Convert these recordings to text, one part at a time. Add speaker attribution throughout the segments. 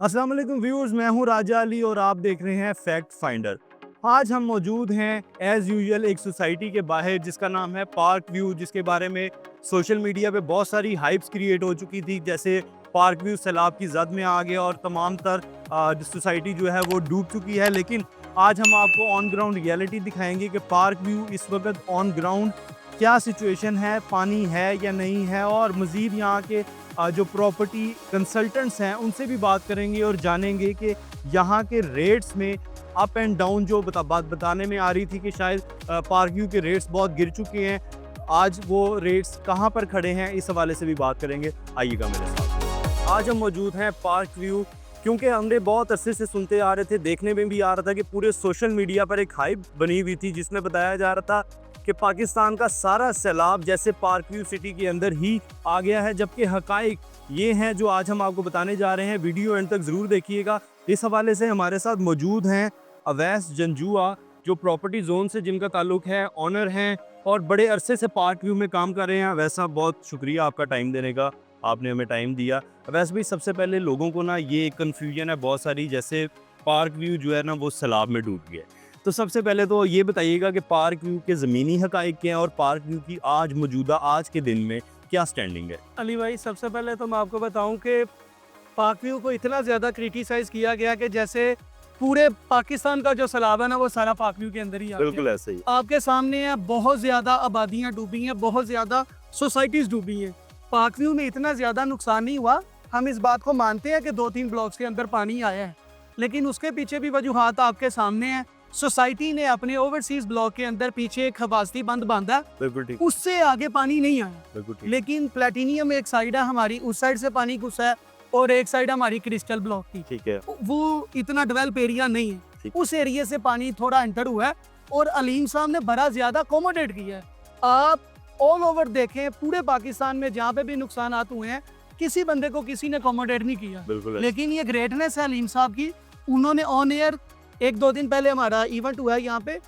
Speaker 1: अस्सलाम वालेकुम व्यूअर्स, मैं हूं राजा अली और आप देख रहे हैं फैक्ट फाइंडर। आज हम मौजूद हैं एज़ यूजुअल एक सोसाइटी के बाहर जिसका नाम है पार्क व्यू, जिसके बारे में सोशल मीडिया पे बहुत सारी हाइप्स क्रिएट हो चुकी थी। जैसे पार्क व्यू सैलाब की जद में आ गया और तमाम तर सोसाइटी जो है वो डूब चुकी है। लेकिन आज हम आपको ऑन ग्राउंड रियलिटी दिखाएंगे कि पार्क व्यू इस वक्त ऑन ग्राउंड क्या सिचुएशन है, पानी है या नहीं है, और मज़ीद यहाँ के जो प्रॉपर्टी कंसल्टेंट्स हैं उनसे भी बात करेंगे और जानेंगे कि यहाँ के रेट्स में अप एंड डाउन जो बात बताने में आ रही थी कि शायद पार्क व्यू के रेट्स बहुत गिर चुके हैं, आज वो रेट्स कहाँ पर खड़े हैं, इस हवाले से भी बात करेंगे। आइएगा मेरे साथ। आज हम मौजूद हैं पार्क व्यू, क्योंकि हमने बहुत अरसे से सुनते आ रहे थे, देखने में भी आ रहा था कि पूरे सोशल मीडिया पर एक हाइप बनी हुई थी जिसमें बताया जा रहा था कि पाकिस्तान का सारा सैलाब जैसे पार्क व्यू सिटी के अंदर ही आ गया है, जबकि हकाइक ये हैं जो आज हम आपको बताने जा रहे हैं। वीडियो एंड तक ज़रूर देखिएगा। इस हवाले से हमारे साथ मौजूद हैं अवैस जंजुआ, जो प्रॉपर्टी जोन से जिनका ताल्लुक है, ऑनर हैं और बड़े अरसे से पार्क व्यू में काम कर रहे हैं। अवैस साहब, बहुत शुक्रिया आपका टाइम देने का, आपने हमें टाइम दिया। अवैस भाई, सबसे पहले लोगों को ना ये कन्फ्यूजन है बहुत सारी, जैसे पार्क व्यू जो है ना वो सैलाब में डूब गया। तो सबसे पहले तो ये बताइएगा कि पार्क व्यू के ज़मीनी हकाइक क्या हैं और पार्क व्यू की आज मौजूदा आज के दिन में क्या स्टैंडिंग है।
Speaker 2: अली भाई, सबसे पहले तो मैं आपको बताऊं कि पार्क व्यू को इतना ज़्यादा क्रिटिसाइज़ किया गया कि जैसे पूरे पाकिस्तान का जो सैलाब है ना वो सारा पार्क व्यू के अंदर ही आ गया।
Speaker 1: बिल्कुल ऐसे ही
Speaker 2: आपके सामने है, बहुत ज़्यादा आबादियाँ डूबी हैं, बहुत ज़्यादा सोसाइटीज़ डूबी हैं। पार्क व्यू में इतना ज़्यादा नुकसान नहीं हुआ। हम इस बात को मानते हैं कि 2-3 ब्लॉक्स के अंदर पानी आया है, लेकिन उसके पीछे भी वजूहात आपके सामने हैं। सोसाइटी ने अपने ओवरसीज ब्लॉक के अंदर पीछे एक हिफाजती बंद बांधा,
Speaker 1: बिल्कुल ठीक,
Speaker 2: उससे आगे पानी नहीं आया।
Speaker 1: बिल्कुल ठीक।
Speaker 2: लेकिन प्लेटिनियम एक साइड है हमारी, उस साइड से पानी घुसा है, और एक साइड हमारी क्रिस्टल ब्लॉक की,
Speaker 1: ठीक है,
Speaker 2: वो इतना डेवलप एरिया नहीं है,
Speaker 1: ठीक।
Speaker 2: उस एरिया से पानी थोड़ा एंटर हुआ है और अलीम साहब ने बड़ा ज्यादा अकोमोडेट किया है। आप ऑल ओवर देखें, पूरे पाकिस्तान में जहाँ पे भी नुकसान हुए हैं, किसी बंदे को किसी ने अकोमोडेट नहीं किया।
Speaker 1: बिल्कुल
Speaker 2: लेकिन ये ग्रेटनेस है अलीम साहब की। उन्होंने ऑन एयर 1-2 दिन पहले हमारा इवेंट हुआ है यहाँ पे,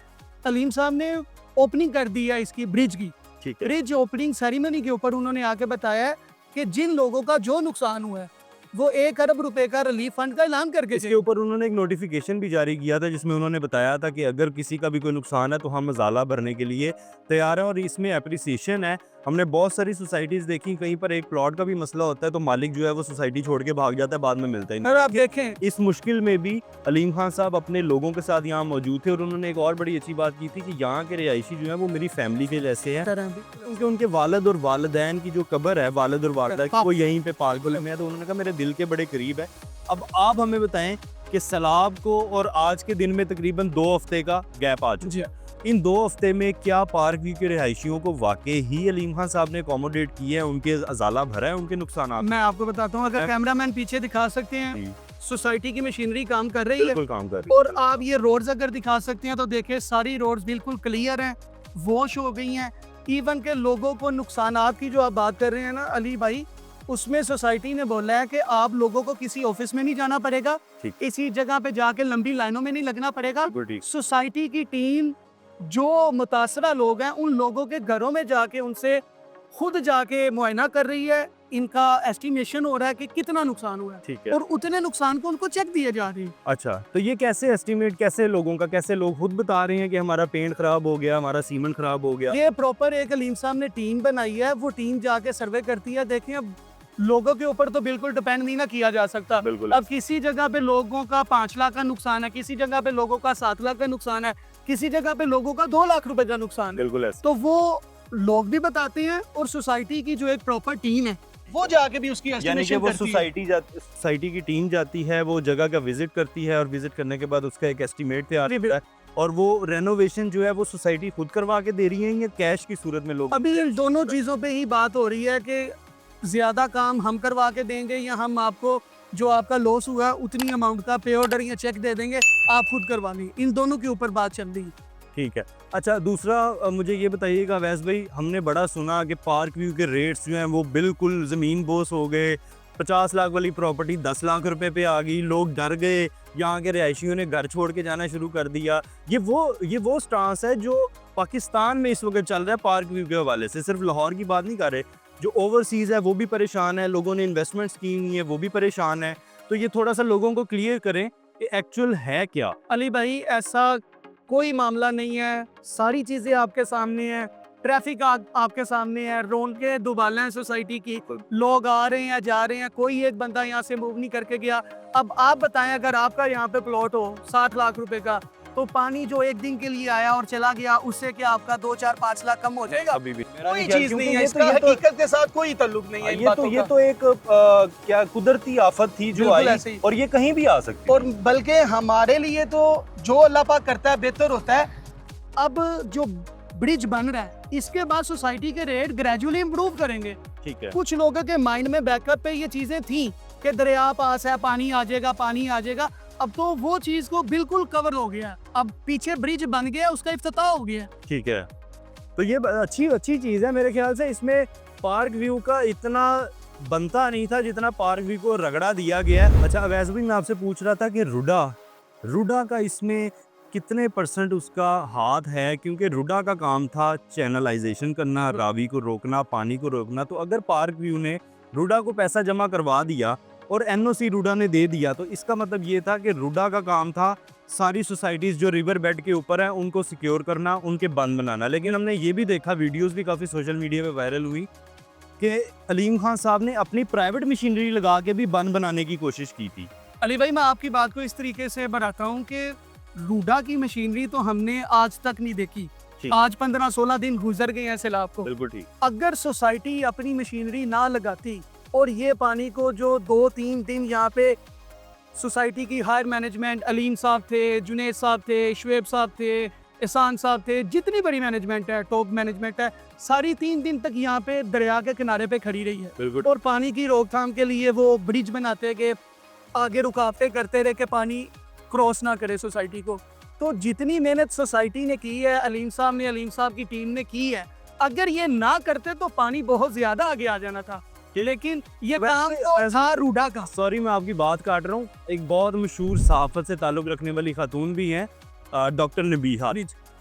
Speaker 2: अलीम साहब ने ओपनिंग कर दी है इसकी ब्रिज की।
Speaker 1: ठीक है,
Speaker 2: ब्रिज ओपनिंग सेरेमनी के ऊपर उन्होंने आके बताया है कि जिन लोगों का जो नुकसान हुआ है वो 1 अरब रुपए का रिलीफ फंड का ऐलान करके
Speaker 1: इसके ऊपर उन्होंने एक नोटिफिकेशन भी जारी किया था जिसमें उन्होंने बताया था कि अगर किसी का भी कोई नुकसान है तो हम मजाला भरने के लिए तैयार हैं, और इसमें अप्रिसिएशन है। हमने बहुत सारी सोसाइटीज़ देखी, कहीं पर एक प्लॉट का भी मसला होता है तो मालिक जो है वो सोसाइटी छोड़ के भाग जाता है, बाद में मिलता ही नहीं।
Speaker 2: अगर आप देखें,
Speaker 1: इस मुश्किल में भी अलीम खान साहब अपने लोगों के साथ यहाँ मौजूद थे, और उन्होंने एक और बड़ी अच्छी बात की थी कि यहाँ के रिहायशी जो है वो मेरी फैमिली के जैसे हैं, क्योंकि उनके वालिद और वालिदैन की जो कब्र है, वालिद और वालिदा की, वो यहीं पे पार्क में है। तो उन्होंने कहा मेरे दिल के बड़े करीब है। अब आप हमें बताएं कि सैलाब को और आज के दिन में तकरीबन 2 हफ्ते का गैप आ चुका है। इन 2 हफ्ते में क्या पार्क व्यू के रिहायशियों को वाकई ही अलीम खान साहब ने अकोमोडेट किया है, उनके अजाला भरा है, उनके नुकसान?
Speaker 2: मैं आपको बताता हूँ, अगर कैमरामैन पीछे दिखा सकते हैं, सोसाइटी की मशीनरी काम कर रही है,
Speaker 1: बिल्कुल काम कर रही है।
Speaker 2: और आप ये रोड्स अगर दिखा सकते हैं तो देखिए सारी रोड्स बिल्कुल क्लियर हैं, वॉश हो गई हैं। इवन के लोगों को नुकसानात की जो आप बात कर रहे हैं ना अली भाई, उसमें सोसाइटी ने बोला है कि आप लोगों को किसी ऑफिस में नहीं जाना पड़ेगा, इसी जगह पे जाके लंबी लाइनों में नहीं लगना पड़ेगा। सोसाइटी की टीम जो मुतासरा लोग हैं उन लोगों के घरों में जाके उनसे खुद जाके मुआयना कर रही है, इनका एस्टिमेशन हो रहा है कि कितना नुकसान हुआ है,
Speaker 1: ठीक है,
Speaker 2: और उतने नुकसान को उनको चेक दिए जा रहे हैं।
Speaker 1: अच्छा, तो ये कैसे एस्टिमेट, कैसे लोगों का, कैसे लोग खुद बता रहे हैं कि हमारा पेंट खराब हो गया, हमारा सीमेंट खराब हो गया?
Speaker 2: ये प्रॉपर एक अलीम साहब ने टीम बनाई है, वो टीम जाके सर्वे करती है। देखिए, अब लोगों के ऊपर तो बिल्कुल डिपेंड नहीं ना किया जा सकता।
Speaker 1: बिल्कुल।
Speaker 2: अब किसी जगह पे लोगों का 5 लाख का नुकसान है, किसी जगह पे लोगों का 7 लाख का नुकसान है, किसी जगह पे लोगों का 2 लाख रुपए का नुकसान है।
Speaker 1: बिल्कुल ऐसे।
Speaker 2: तो वो लोग भी बताते हैं, और सोसाइटी की जो एक प्रॉपर टीम है वो जाके भी उसकी
Speaker 1: यानी कि
Speaker 2: एस्टिमेशन
Speaker 1: वो
Speaker 2: करती है।
Speaker 1: सोसाइटी की टीम जाती है, वो जगह का विजिट करती है, और विजिट करने के बाद उसका एक एस्टिमेट तैयार होता है, और वो रेनोवेशन जो है वो सोसाइटी खुद करवा के दे रही है या कैश की सूरत में लोग?
Speaker 2: अभी इन दोनों चीज़ों पे ही बात हो रही है कि ज़्यादा काम हम करवा के देंगे या हम आपको जो आपका लॉस हुआ है उतनी अमाउंट का पे ऑर्डर या चेक दे देंगे, आप खुद करवा लें। इन दोनों के ऊपर बात चल रही है।
Speaker 1: ठीक है। अच्छा, दूसरा मुझे ये बताइएगा वैस भाई, हमने बड़ा सुना कि पार्क व्यू के रेट्स जो हैं वो बिल्कुल ज़मीन बोस हो गए, 50 लाख वाली प्रॉपर्टी 10 लाख रुपए पे आ गई, लोग डर गए, यहाँ के रिहायशियों ने घर छोड़ के जाना शुरू कर दिया। ये वो स्टांस है जो पाकिस्तान में इस वक्त चल रहा है पार्क व्यू के हवाले से। सिर्फ लाहौर की बात नहीं कर रहे, जो ओवरसीज़ है वो भी परेशान है, लोगों ने इन्वेस्टमेंट्स की हुई है वो भी परेशान है। तो ये थोड़ा सा लोगों को क्लियर करें कि एक्चुअल है क्या।
Speaker 2: अली भाई ऐसा कोई मामला नहीं है, सारी चीजें आपके सामने हैं, ट्रैफिक आपके सामने है, रौनकें दुबाला है सोसाइटी की, लोग आ रहे हैं जा रहे हैं, कोई एक बंदा यहाँ से मूव नहीं करके गया। अब आप बताएं अगर आपका यहाँ पे प्लॉट हो 60 लाख रुपए का, तो पानी जो एक दिन के लिए आया और चला गया उससे क्या आपका 2 4 5 लाख कम हो जाएगा?
Speaker 1: अभी भी मेरा
Speaker 2: कोई
Speaker 1: नहीं ख्याल,
Speaker 2: चीज
Speaker 1: क्योंकि
Speaker 2: नहीं है,
Speaker 1: ये
Speaker 2: इसका
Speaker 1: तो
Speaker 2: हकीकत के साथ कोई ताल्लुक नहीं है इन बातों
Speaker 1: ये
Speaker 2: का।
Speaker 1: तो एक क्या कुदरती आफत थी जो
Speaker 2: बिल्कुल
Speaker 1: आई,
Speaker 2: ऐसे ही।
Speaker 1: और ये कहीं भी आ सकती है।
Speaker 2: और बल्कि हमारे लिए तो जो अल्लाह पाक करता है बेहतर होता है। अब जो ब्रिज बन रहा है इसके बाद सोसाइटी के रेट ग्रेजुअली इंप्रूव करेंगे।
Speaker 1: ठीक है,
Speaker 2: कुछ लोगों के माइंड में बैकअप पे ये चीजें थी कि दरिया पास है, पानी आ जाएगा, पानी आ जाएगा। अब तो वो चीज को बिल्कुल कवर हो गया, अब पीछे ब्रिज बन गया, उसका इफ्तिताह हो गया।
Speaker 1: ठीक है, तो ये अच्छी चीज़ है मेरे ख्याल से। इसमें पार्क व्यू का इतना बनता नहीं था जितना पार्क व्यू को रगड़ा दिया गया है। अच्छा वैसे भी मैं आपसे पूछ रहा था कि रुडा का इसमें कितने % उसका हाथ है, क्योंकि रुडा का काम था चैनलाइजेशन करना, रावी को रोकना, पानी को रोकना। तो अगर पार्क व्यू ने रुडा को पैसा जमा करवा दिया और एनओसी रुडा ने दे दिया, तो इसका मतलब ये था कि रुडा का काम था सारी सोसाइटीज़ जो रिवर बेड के ऊपर हैं उनको सिक्योर करना, उनके बंद बनाना। लेकिन हमने ये भी देखा, वीडियोस भी काफ़ी सोशल मीडिया पे वायरल हुई कि अलीम खान साहब ने अपनी प्राइवेट मशीनरी लगा के भी बंद बनाने की कोशिश की थी।
Speaker 2: अली भाई मैं आपकी बात को इस तरीके से बताता हूँ कि रूडा की मशीनरी तो हमने आज तक नहीं देखी।
Speaker 1: ठीक।
Speaker 2: आज 15-16 दिन गुजर गए हैं सैलाब को।
Speaker 1: बिल्कुल ठीक।
Speaker 2: अगर सोसाइटी अपनी मशीनरी ना लगाती और ये पानी को जो 2-3 दिन यहाँ पे सोसाइटी की हायर मैनेजमेंट, अलीम साहब थे, जुनेद साहब थे, शुएब साहब थे, एहसान साहब थे, जितनी बड़ी मैनेजमेंट है, टॉप मैनेजमेंट है, सारी 3 दिन तक यहाँ पे दरिया के किनारे पे खड़ी रही है।
Speaker 1: बिल्कुल।
Speaker 2: और पानी की रोकथाम के लिए वो ब्रिज बनाते कि आगे रुकावटें करते रहे कि पानी क्रॉस ना करे सोसाइटी को। तो जितनी मेहनत सोसाइटी ने की है, अलीम साहब की टीम ने की है, अगर ये ना करते तो पानी बहुत ज्यादा आगे आ जाना था। लेकिन ये काम तो था रूडा का।
Speaker 1: सॉरी मैं आपकी बात काट रहा हूँ। एक बहुत मशहूर सहाफत से ताल्लुक़ रखने वाली खातून भी हैं, डॉक्टर नबीहा।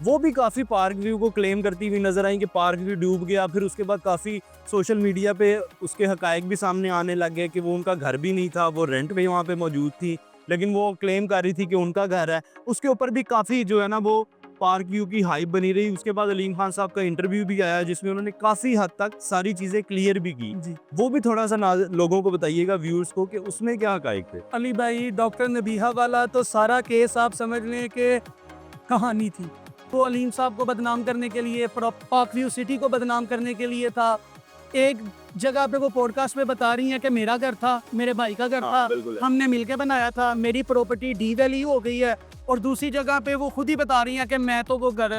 Speaker 1: वो भी काफ़ी पार्क व्यू को क्लेम करती हुई नजर आई कि पार्क व्यू डूब गया। फिर उसके बाद काफ़ी सोशल मीडिया पे उसके हकायक भी सामने आने लग गए कि वो उनका घर भी नहीं था, वो रेंट पे वहाँ पे मौजूद थी, लेकिन वो क्लेम कर रही थी कि उनका घर है। उसके ऊपर भी काफ़ी जो है ना वो पार्क व्यू की हाइप बनी रही। उसके बाद अलीम खान साहब का इंटरव्यू भी आया जिसमें उन्होंने काफ़ी हद तक सारी चीज़ें क्लियर भी की। वो भी थोड़ा सा लोगों को बताइएगा, व्यूअर्स को, कि उसमें क्या हकायक थे।
Speaker 2: अली भाई डॉक्टर नबीहा वाला तो सारा केस आप समझ लें कि कहानी थी। तो अलीम साहब को बदनाम करने के लिए, पार्क व्यू सिटी को बदनाम करने के लिए था। एक जगह पे वो पॉडकास्ट में बता रही हैं कि मेरा घर था, मेरे भाई का घर था, हमने मिलके बनाया था, मेरी प्रॉपर्टी डी वैल्यू हो गई है। और दूसरी जगह पे वो खुद ही बता रही हैं कि मैं तो वो घर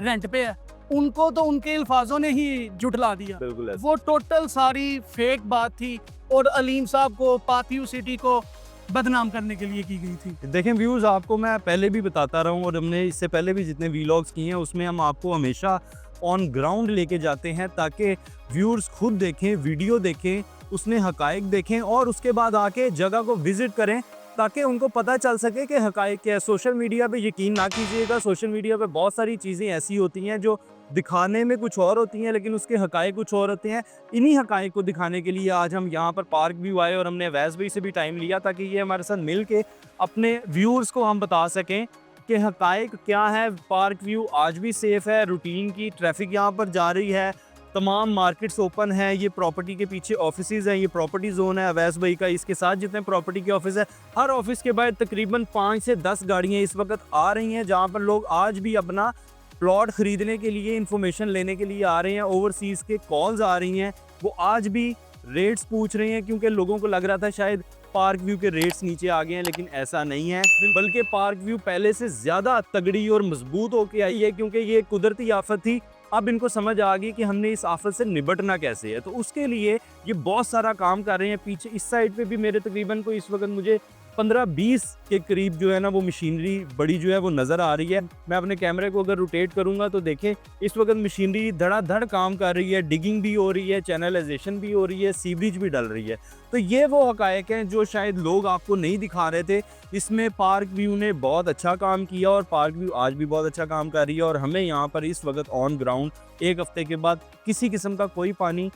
Speaker 2: रेंट पे है। उनको तो उनके अल्फाजों ने ही जुटला दिया। वो टोटल सारी फेक बात थी और अलीम साहब को पार्क व्यू सिटी को बदनाम करने के लिए की गई थी।
Speaker 1: देखें व्यूज़, आपको मैं पहले भी बताता रहा हूँ और हमने इससे पहले भी जितने वीलॉग्स किए हैं उसमें हम आपको हमेशा ऑन ग्राउंड लेके जाते हैं ताकि व्यूअर्स खुद देखें, वीडियो देखें, उसमें हकायक देखें और उसके बाद आके जगह को विजिट करें ताकि उनको पता चल सके कि हकायक क्या है। सोशल मीडिया पे यकीन ना कीजिएगा, सोशल मीडिया पे बहुत सारी चीज़ें ऐसी होती हैं जो दिखाने में कुछ और होती हैं लेकिन उसके हकायक कुछ और होते हैं। इन्हीं हकायक को दिखाने के लिए आज हम यहाँ पर पार्क व्यू आए और हमने अवैस भाई से भी टाइम लिया ताकि ये हमारे साथ मिल के अपने व्यूअर्स को हम बता सकें कि हकायक क्या है। पार्क व्यू आज भी सेफ़ है, रूटीन की ट्रैफिक यहाँ पर जा रही है, तमाम मार्केट्स ओपन है, ये प्रॉपर्टी के पीछे ऑफिसेज हैं, ये प्रॉपर्टी जोन है अवैस भाई का। इसके साथ जितने प्रॉपर्टी के ऑफिस है, हर ऑफिस के बाद तकरीबन 5 से 10 गाड़ियाँ इस वक्त आ रही हैं जहाँ पर लोग आज भी अपना प्लॉट ख़रीदने के लिए, इंफॉर्मेशन लेने के लिए आ रहे हैं। ओवरसीज़ के कॉल्स आ रही हैं, वो आज भी रेट्स पूछ रहे हैं क्योंकि लोगों को लग रहा था शायद पार्क व्यू के रेट्स नीचे आ गए हैं, लेकिन ऐसा नहीं है, बल्कि पार्क व्यू पहले से ज़्यादा तगड़ी और मजबूत होके आई है क्योंकि ये कुदरती आफत थी। अब इनको समझ आ गई कि हमने इस आफत से निपटना कैसे है, तो उसके लिए ये बहुत सारा काम कर रहे हैं। पीछे इस साइड पे भी मेरे तकरीबन को इस वक्त मुझे 15-20 के करीब जो है ना वो मशीनरी बड़ी जो है वो नज़र आ रही है। मैं अपने कैमरे को अगर रोटेट करूँगा तो देखें इस वक्त मशीनरी धड़ाधड़ काम कर रही है, डिगिंग भी हो रही है, चैनलाइजेशन भी हो रही है, सीवरेज भी डल रही है। तो ये वो हकायक हैं जो शायद लोग आपको नहीं दिखा रहे थे। इसमें पार्क व्यू ने बहुत अच्छा काम किया और पार्क व्यू आज भी बहुत अच्छा काम कर रही है। और हमें यहाँ पर इस वक्त ऑन ग्राउंड 1 हफ्ते के बाद किसी किस्म का कोई पानी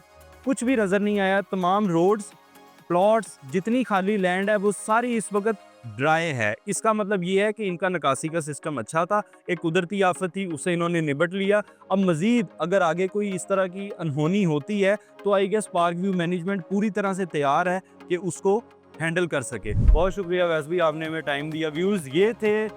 Speaker 1: कुछ भी नज़र नहीं आया। तमाम रोड्स प्लॉट्स, जितनी खाली लैंड है वो सारी इस वक्त ड्राई है। इसका मतलब ये है कि इनका निकासी का सिस्टम अच्छा था, एक कुदरती आफत थी, उससे इन्होंने निपट लिया। अब मज़ीद अगर आगे कोई इस तरह की अनहोनी होती है तो I guess park view management पूरी तरह से तैयार है कि उसको हैंडल कर सके। बहुत शुक्रिया वैस भाई, आपने हमें टाइम दिया। व्यूज़ ये थे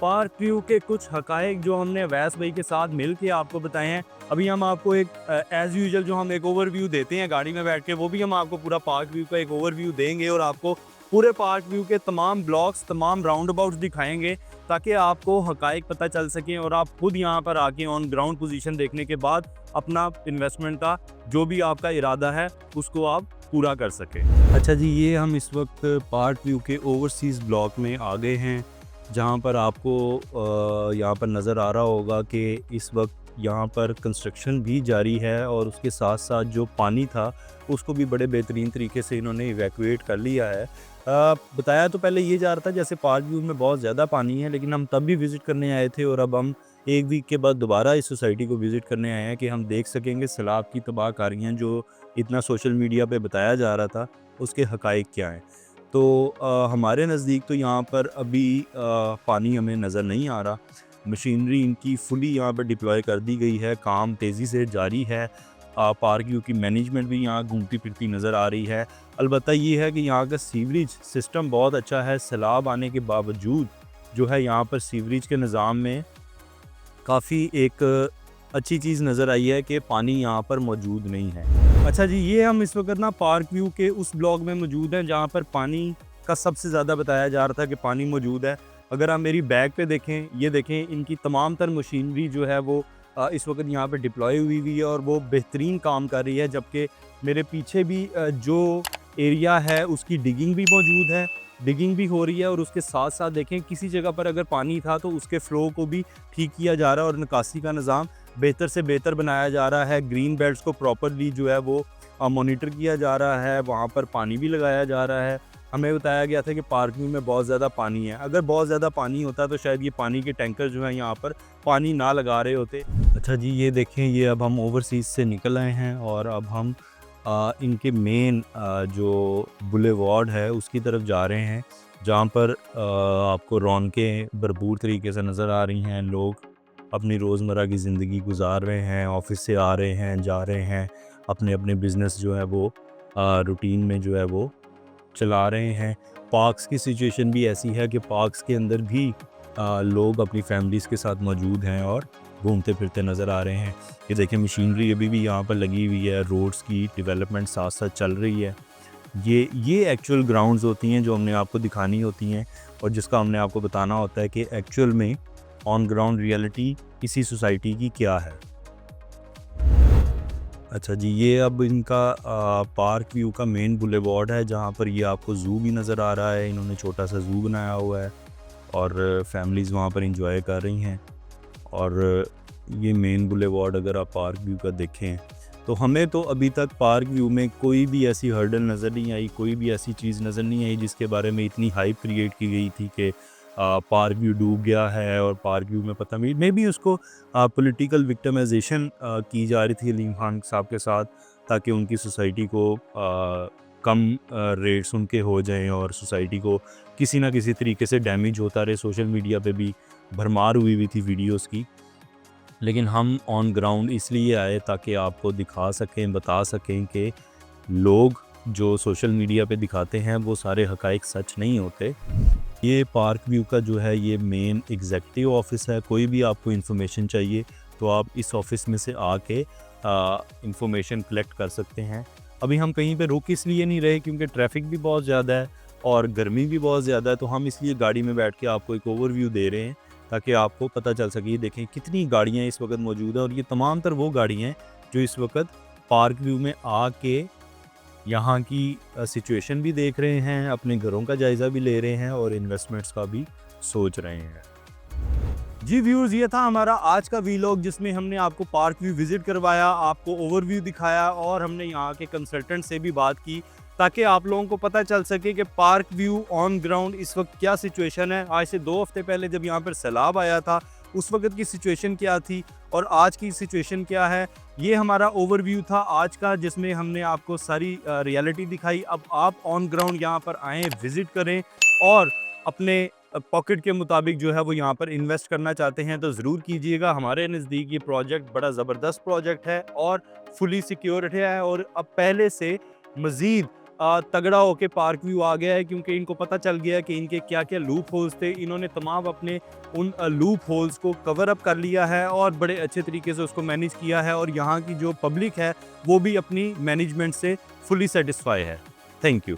Speaker 1: पार्क व्यू के कुछ हकायक जो हमने वैस भाई के साथ मिल के आपको बताए हैं। अभी हम आपको एक एज़ यूजुअल जो हम एक ओवरव्यू देते हैं गाड़ी में बैठ के, वो भी हम आपको पूरा पार्क व्यू का एक ओवरव्यू देंगे और आपको पूरे पार्क व्यू के तमाम ब्लॉक्स, तमाम राउंड अबाउट्स दिखाएंगे ताकि आपको हकायक पता चल सकें और आप खुद यहाँ पर आके ऑन ग्राउंड पोजीशन देखने के बाद अपना इन्वेस्टमेंट का जो भी आपका इरादा है उसको आप पूरा कर सकें। अच्छा जी, ये हम इस वक्त पार्क व्यू के ओवरसीज़ ब्लॉक में आ गए हैं, जहाँ पर आपको यहाँ पर नज़र आ रहा होगा कि इस वक्त यहाँ पर कंस्ट्रक्शन भी जारी है और उसके साथ साथ जो पानी था उसको भी बड़े बेहतरीन तरीके से इन्होंने इवैक्यूएट कर लिया है। बताया तो पहले ये जा रहा था जैसे पार्क व्यू में बहुत ज़्यादा पानी है, लेकिन हम तब भी विज़िट करने आए थे और अब हम एक वीक के बाद दोबारा इस सोसाइटी को विज़िट करने आए हैं कि हम देख सकेंगे सैलाब की तबाहकारियाँ जो इतना सोशल मीडिया पे बताया जा रहा था उसके हकायक क्या हैं। तो हमारे नज़दीक तो यहाँ पर अभी पानी हमें नज़र नहीं आ रहा। मशीनरी इनकी फुली यहाँ पर डिप्लॉय कर दी गई है, काम तेज़ी से जारी है। पार्क व्यू की मैनेजमेंट भी यहाँ घूमती फिरती नज़र आ रही है। अलबत्ता ये है कि यहाँ का सीवरेज सिस्टम बहुत अच्छा है। सैलाब आने के बावजूद जो है यहाँ पर सीवरेज के निज़ाम में काफ़ी एक अच्छी चीज़ नज़र आई है कि पानी यहाँ पर मौजूद नहीं है। अच्छा जी, ये हम इस वक्त ना पार्क व्यू के उस ब्लॉक में मौजूद हैं जहाँ पर पानी का सबसे ज़्यादा बताया जा रहा था कि पानी मौजूद है। अगर आप मेरी बैग पे देखें, ये देखें इनकी तमाम तर मशीनरी जो है वो इस वक्त यहाँ पे डिप्लॉय हुई है और वो बेहतरीन काम कर रही है। जबकि मेरे पीछे भी जो एरिया है उसकी डिगिंग भी मौजूद है, डिगिंग भी हो रही है और उसके साथ साथ देखें किसी जगह पर अगर पानी था तो उसके फ़्लो को भी ठीक किया जा रहा है और निकासी का निज़ाम बेहतर से बेहतर बनाया जा रहा है। ग्रीन बेल्ट्स को प्रॉपरली जो है वो मॉनिटर किया जा रहा है, वहाँ पर पानी भी लगाया जा रहा है। हमें बताया गया था कि पार्क व्यू में बहुत ज़्यादा पानी है, अगर बहुत ज़्यादा पानी होता तो शायद ये पानी के टैंकर जो हैं यहाँ पर पानी ना लगा रहे होते। अच्छा जी, ये देखें, ये अब हम ओवरसीज़ से निकल आए हैं और अब हम इनके मेन जो बुलेवार्ड है उसकी तरफ जा रहे हैं, जहाँ पर आपको रौनकें भरपूर तरीके से नज़र आ रही हैं। लोग अपनी रोज़मर्रा की ज़िंदगी गुजार रहे हैं, ऑफिस से आ रहे हैं, जा रहे हैं, अपने अपने बिज़नेस जो है वो रूटीन में जो है वो चला रहे हैं। पार्क्स की सिचुएशन भी ऐसी है कि पार्क्स के अंदर भी लोग अपनी फैमिलीज़ के साथ मौजूद हैं और घूमते फिरते नज़र आ रहे हैं। ये देखें, मशीनरी अभी भी यहाँ पर लगी हुई है, रोड्स की डेवलपमेंट साथ साथ चल रही है। ये एक्चुअल ग्राउंड्स होती हैं जो हमने आपको दिखानी होती हैं और जिसका हमने आपको बताना होता है कि एक्चुअल में ऑन ग्राउंड रियलिटी इसी सोसाइटी की क्या है। अच्छा जी, ये अब इनका पार्क व्यू का मेन बुलेवार्ड है, जहाँ पर ये आपको ज़ू भी नज़र आ रहा है। इन्होंने छोटा सा ज़ू बनाया हुआ है और फैमिलीज़ वहाँ पर इंजॉय कर रही हैं। और ये मेन बुलेवार्ड अगर आप पार्क व्यू का देखें तो हमें तो अभी तक पार्क व्यू में कोई भी ऐसी हर्डल नज़र नहीं आई, कोई भी ऐसी चीज़ नज़र नहीं आई जिसके बारे में इतनी हाइप क्रिएट की गई थी कि पार्क व्यू डूब गया है और पार्क व्यू में पता नहीं, मे बी उसको पॉलिटिकल विक्टिमाइजेशन की जा रही थी अलीम खान साहब के साथ, ताकि उनकी सोसाइटी को कम रेट्स उनके हो जाएं और सोसाइटी को किसी ना किसी तरीके से डैमेज होता रहे। सोशल मीडिया पे भी भरमार हुई थी वीडियोस की, लेकिन हम ऑन ग्राउंड इसलिए आए ताकि आपको दिखा सकें, बता सकें कि लोग जो सोशल मीडिया पे दिखाते हैं वो सारे हकाइक सच नहीं होते। ये पार्क व्यू का जो है ये मेन एग्जीक्यूटिव ऑफिस है। कोई भी आपको इन्फॉर्मेशन चाहिए तो आप इस ऑफिस में से आके इन्फॉर्मेशन कलेक्ट कर सकते हैं। अभी हम कहीं पे रुक इसलिए नहीं रहे क्योंकि ट्रैफिक भी बहुत ज़्यादा है और गर्मी भी बहुत ज़्यादा है, तो हम इसलिए गाड़ी में बैठ के आपको एक ओवरव्यू दे रहे हैं ताकि आपको पता चल सके। देखें कितनी गाड़ियाँ इस वक्त मौजूद हैं और ये तमाम तर वो गाड़ियाँ हैं जो इस वक्त पार्क व्यू में आके यहाँ की सिचुएशन भी देख रहे हैं, अपने घरों का जायज़ा भी ले रहे हैं और इन्वेस्टमेंट्स का भी सोच रहे हैं। जी व्यूअर्स, ये था हमारा आज का वीलॉग जिसमें हमने आपको पार्क व्यू विज़िट करवाया, आपको ओवरव्यू दिखाया और हमने यहाँ के कंसल्टेंट से भी बात की ताकि आप लोगों को पता चल सके कि पार्क व्यू ऑन ग्राउंड इस वक्त क्या सिचुएशन है। आज से 2 हफ्ते पहले जब यहाँ पर सैलाब आया था उस वक्त की सिचुएशन क्या थी और आज की सिचुएशन क्या है। ये हमारा ओवरव्यू था आज का, जिसमें हमने आपको सारी रियलिटी दिखाई। अब आप ऑन ग्राउंड यहाँ पर आएँ, विजिट करें और अपने पॉकेट के मुताबिक जो है वो यहाँ पर इन्वेस्ट करना चाहते हैं तो ज़रूर कीजिएगा। हमारे नज़दीक ये प्रोजेक्ट बड़ा ज़बरदस्त प्रोजेक्ट है और फुली सिक्योर्ड है और अब पहले से मज़ीद तगड़ा होके पार्क व्यू आ गया है, क्योंकि इनको पता चल गया है कि इनके क्या क्या लूप होल्स थे। इन्होंने तमाम अपने उन लूप होल्स को कवर अप कर लिया है और बड़े अच्छे तरीके से उसको मैनेज किया है, और यहाँ की जो पब्लिक है वो भी अपनी मैनेजमेंट से फुली सेटिस्फाई है। Thank you.